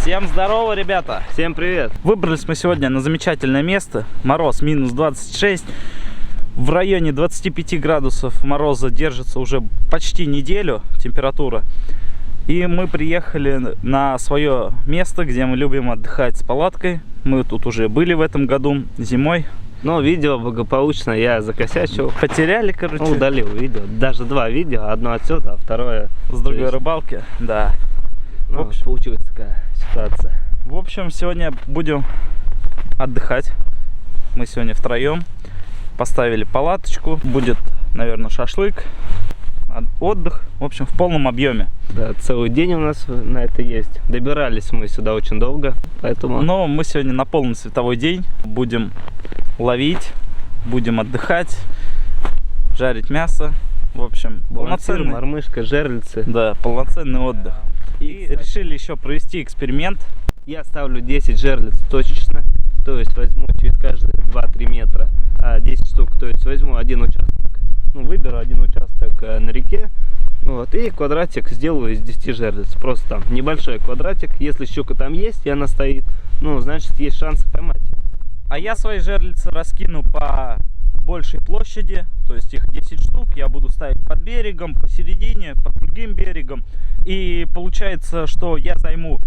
Всем здорово, ребята! Всем привет! Выбрались мы сегодня на замечательное место. Мороз минус 26. В районе 25 градусов мороза держится уже почти неделю температура. И мы приехали на свое место, где мы любим отдыхать с палаткой. Мы тут уже были в этом году зимой. Но видео благополучно я закосячил. Потеряли, короче. Удалил видео. Даже два видео. Одно отсюда, а второе с другой рыбалки. Да. Ну, в общем, получилась такая ситуация. В общем, сегодня будем отдыхать. Мы сегодня втроем. Поставили палаточку. Будет, наверное, шашлык. Отдых. В общем, в полном объеме. Да, целый день у нас на это есть. Добирались мы сюда очень долго, поэтому... Но мы сегодня на полный световой день. Будем ловить, будем отдыхать, жарить мясо. В общем, полноценный... мормышка, жерлицы. Да, полноценный отдых. И решили еще провести эксперимент. Я ставлю 10 жерлиц точечно. То есть возьму через каждые 2-3 метра 10 штук. То есть возьму один участок. Ну, выберу один участок на реке. Вот, и квадратик сделаю из 10 жерлиц. Просто там небольшой квадратик. Если щука там есть и она стоит, ну, значит, есть шанс поймать. А я свои жерлицы раскину по большей площади. То есть их 10 штук. Я буду ставить под берегом, посередине, под другим берегом. И получается, что я займу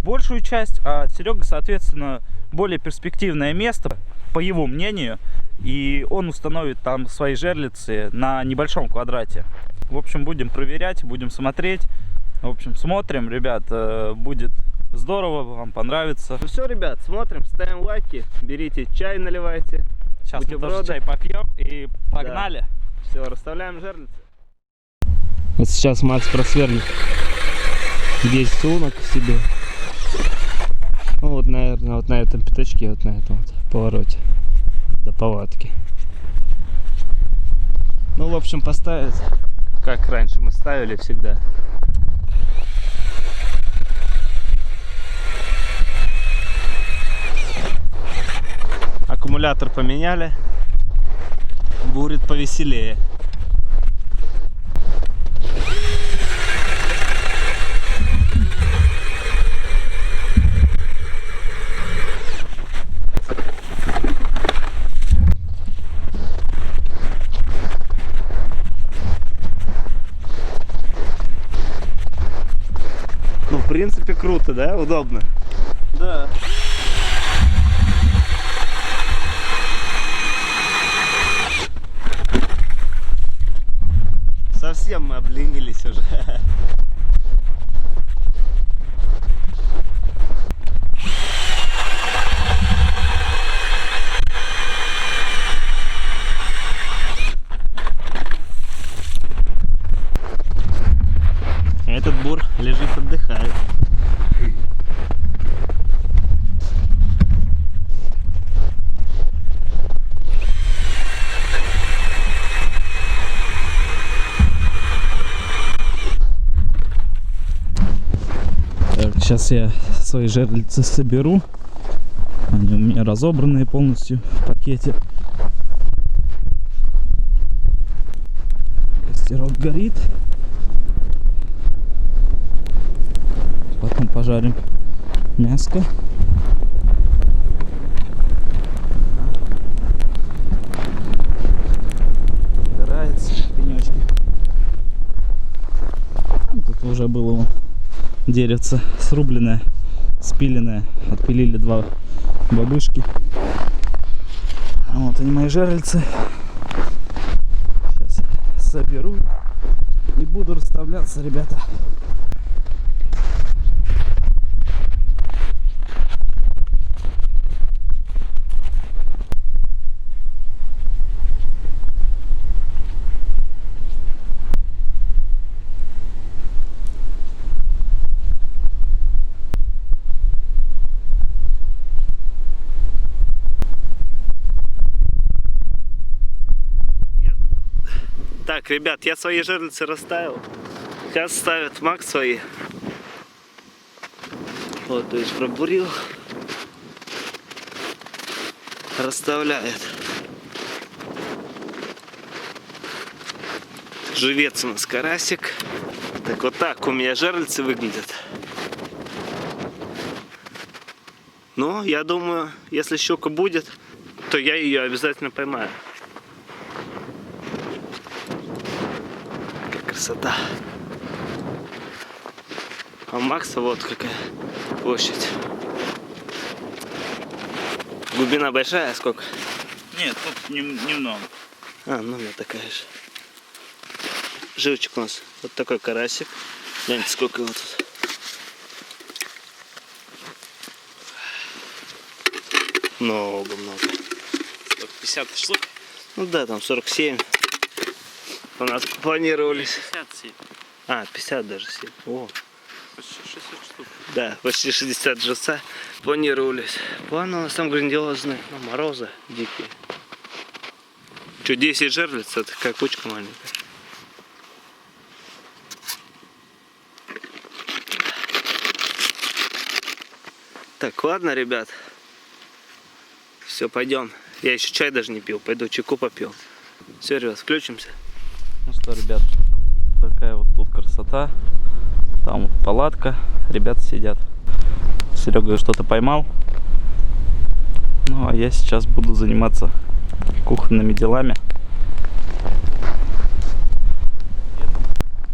большую часть, а Серега, соответственно, более перспективное место, по его мнению. И он установит там свои жерлицы на небольшом квадрате. В общем, будем проверять, будем смотреть. В общем, смотрим, ребят, будет здорово, вам понравится. Ну все, ребят, смотрим, ставим лайки, берите чай, наливайте. Сейчас мы тоже чай попьем и погнали. Да. Все, расставляем жерлицы. Вот сейчас Макс просверлит 10 лунок себе. Ну вот, наверное, вот на этом пятачке, вот на этом вот повороте до палатки. Ну, в общем, поставить, как раньше мы ставили всегда. Аккумулятор поменяли, будет повеселее. Ну, в принципе, круто, да? Удобно. Да. Совсем мы обленились уже. Этот бур лежит, отдыхает. Сейчас я свои жерлицы соберу. Они у меня разобранные полностью в пакете. Костерок горит. Потом пожарим мяско. Убирается пенечки. Тут уже было деревце срубленное, спиленное. Отпилили два бабышки. Вот они, мои жерлицы. Сейчас я соберу и буду расставляться, ребята. Так, ребят, я свои жерлицы расставил. Сейчас ставит Макс свои. Вот, то есть пробурил. Расставляет. Живец у нас карасик. Так вот так у меня жерлицы выглядят. Но я думаю, если щука будет, то я ее обязательно поймаю. Какая красота. А у Макса вот какая площадь. Глубина большая, сколько? Нет, тут немного. А, ну у меня такая же. Живчик у нас. Вот такой карасик. Гляньте, сколько его тут. Много-много. 50 штук. Ну да, там 47. У нас планировались. 57. А, 50 даже 7. О, Почти 60 штук. да, почти 60 живца планировались. Планы у нас там грандиозные. Ну, морозы дикие. Что, 10 жерлиц? Это как кучка маленькая. Так, ладно, ребят. Все, пойдем. Я еще чай даже не пил. Пойду чайку попил. Все, ребят, включимся. Ну что, ребят, такая вот тут красота. Там вот палатка, ребята сидят. Серега что-то поймал. Ну а я сейчас буду заниматься кухонными делами.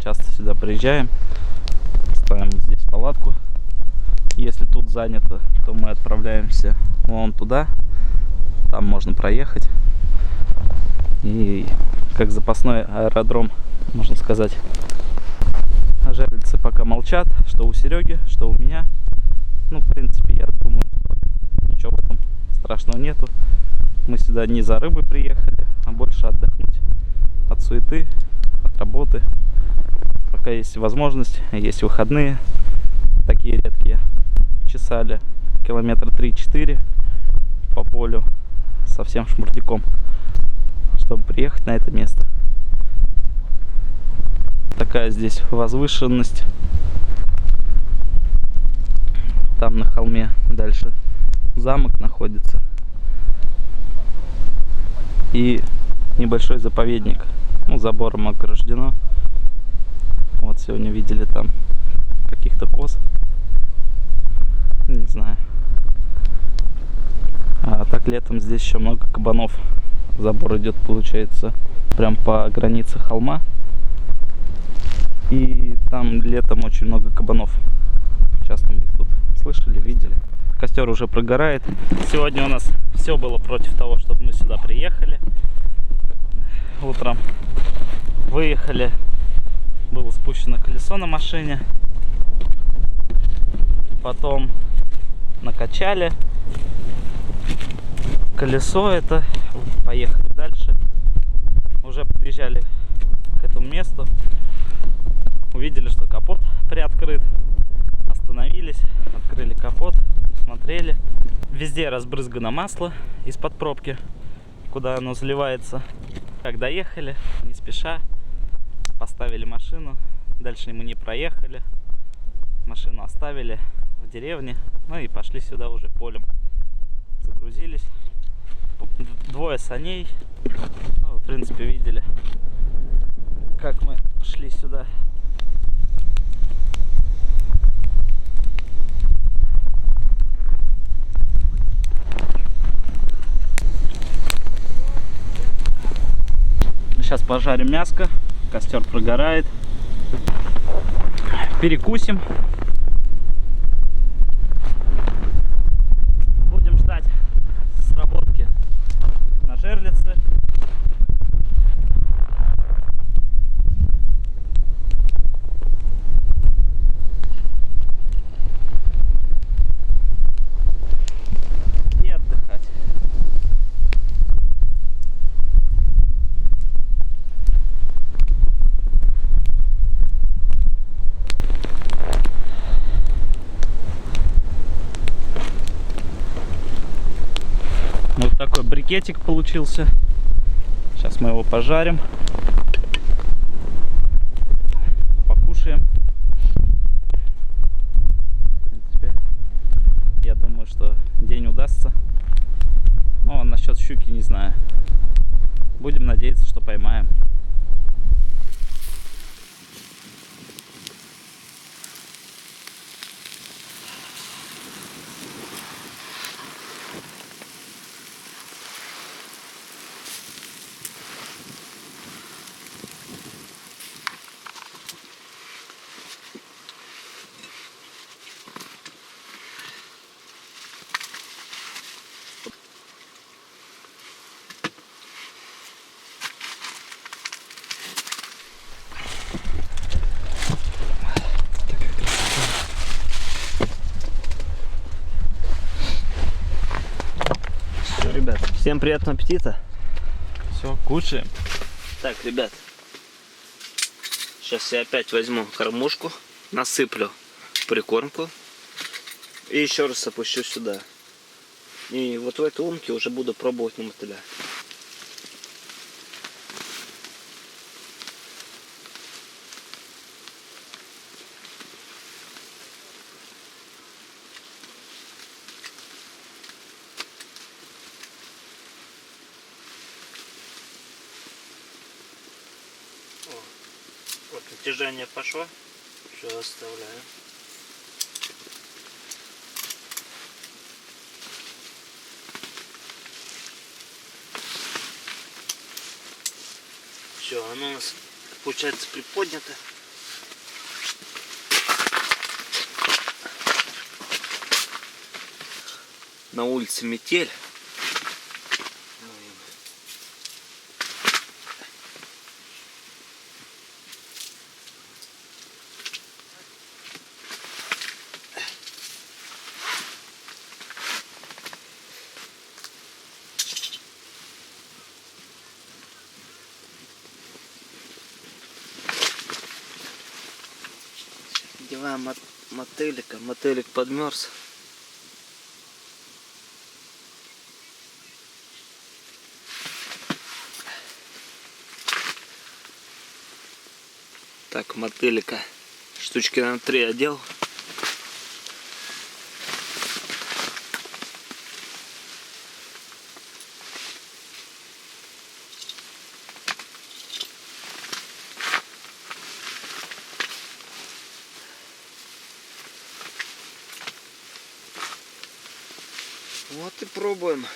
Часто сюда приезжаем, ставим вот здесь палатку. Если тут занято, то мы отправляемся вон туда. Там можно проехать. И как запасной аэродром, можно сказать. А жерлицы пока молчат, что у Сереги, что у меня. Ну, в принципе, я думаю, что ничего в этом страшного нету. Мы сюда не за рыбой приехали, а больше отдохнуть от суеты, от работы. Пока есть возможность, есть выходные, такие редкие. Чесали километра 3-4 по полю со всем шмурдяком, чтобы приехать на это место. Такая здесь возвышенность. Там на холме дальше замок находится. И небольшой заповедник. Ну, забором ограждено. Вот сегодня видели там каких-то коз. Не знаю. А так летом здесь еще много кабанов. Забор идет, получается, прям по границе холма. И там летом очень много кабанов. Часто мы их тут слышали, видели. Костер уже прогорает. Сегодня у нас все было против того, чтобы мы сюда приехали. Утром выехали. Было спущено колесо на машине. Потом накачали колесо это. Поехали дальше. Уже подъезжали к этому месту. Увидели, что капот приоткрыт. Остановились, открыли капот, смотрели. Везде разбрызгано масло из-под пробки, куда оно заливается. Как доехали, не спеша, поставили машину. Дальше мы не проехали. Машину оставили в деревне. Ну и пошли сюда уже полем. Загрузились. Двое саней. Ну, в принципе, видели, как мы шли сюда. Сейчас пожарим мяско, костер прогорает, перекусим, будем ждать сработки на жерлице. И отдыхать. Вот такой брикетик получился. Сейчас мы его пожарим. Покушаем. В принципе, я думаю, что день удастся. Ну, а насчет щуки не знаю. Будем надеяться, что поймаем. Всем приятного аппетита. Все, кушаем. Так, ребят, сейчас я опять возьму кормушку, насыплю прикормку и еще раз опущу сюда. И вот в этой лунке уже буду пробовать на мотыля. Вот натяжение пошло, все оставляю. Все, оно у нас получается приподнято. На улице метель. Одеваем мотылика. Мотылик подмерз. Так, мотылика штучки на 3 одел. Вот и пробуем.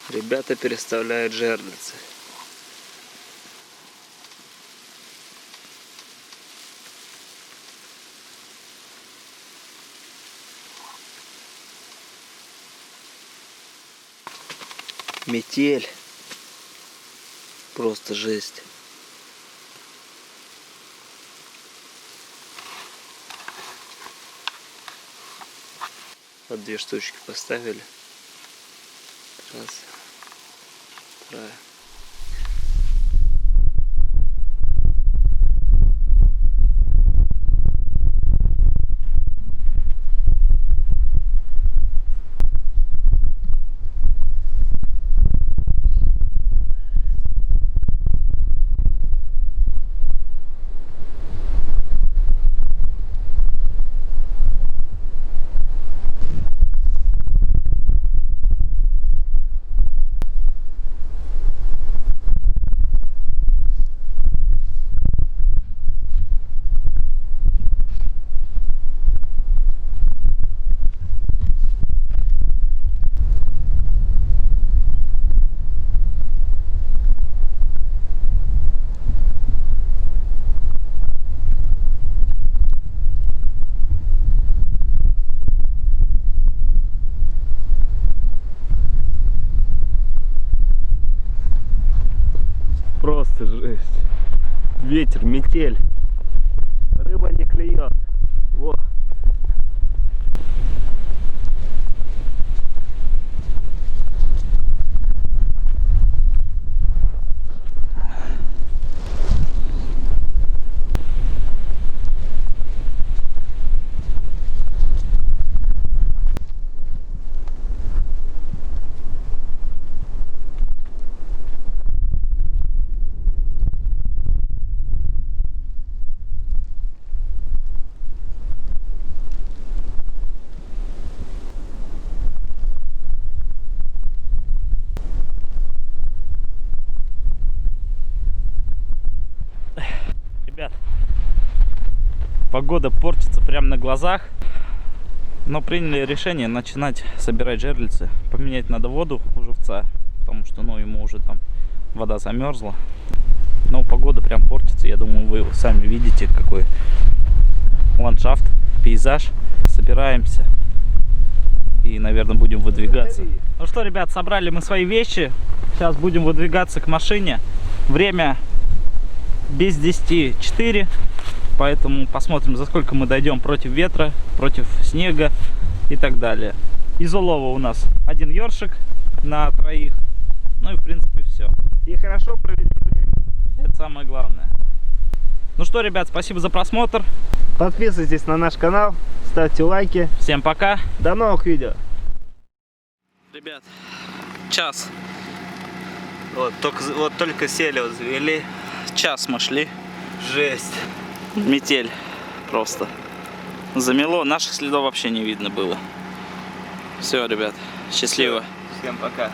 Ребята переставляют жерлицы. Метель. Просто жесть. Вот 2 штучки поставили. Раз. Вторая. Просто жесть. Ветер, метель. Рыба не клюет. Во. Погода портится прямо на глазах. Но приняли решение начинать собирать жерлицы. Поменять надо воду у живца, потому что, ну, ему уже там вода замерзла. Но погода прям портится. Я думаю, вы сами видите, какой ландшафт, пейзаж. Собираемся и, наверное, будем выдвигаться. Ну что, ребят, собрали мы свои вещи. Сейчас будем выдвигаться к машине. Время без 10:04. Поэтому посмотрим, за сколько мы дойдем против ветра, против снега и так далее. Из улова у нас один ёршик на троих. Ну и в принципе все. И хорошо провели время. Это самое главное. Ну что, ребят, спасибо за просмотр. Подписывайтесь на наш канал, ставьте лайки. Всем пока. До новых видео. Ребят, час. Вот только сели, вот завели. Час мы шли. Жесть. Метель просто. Замело, наших следов вообще не видно было. Все, ребят, счастливо. Всем пока.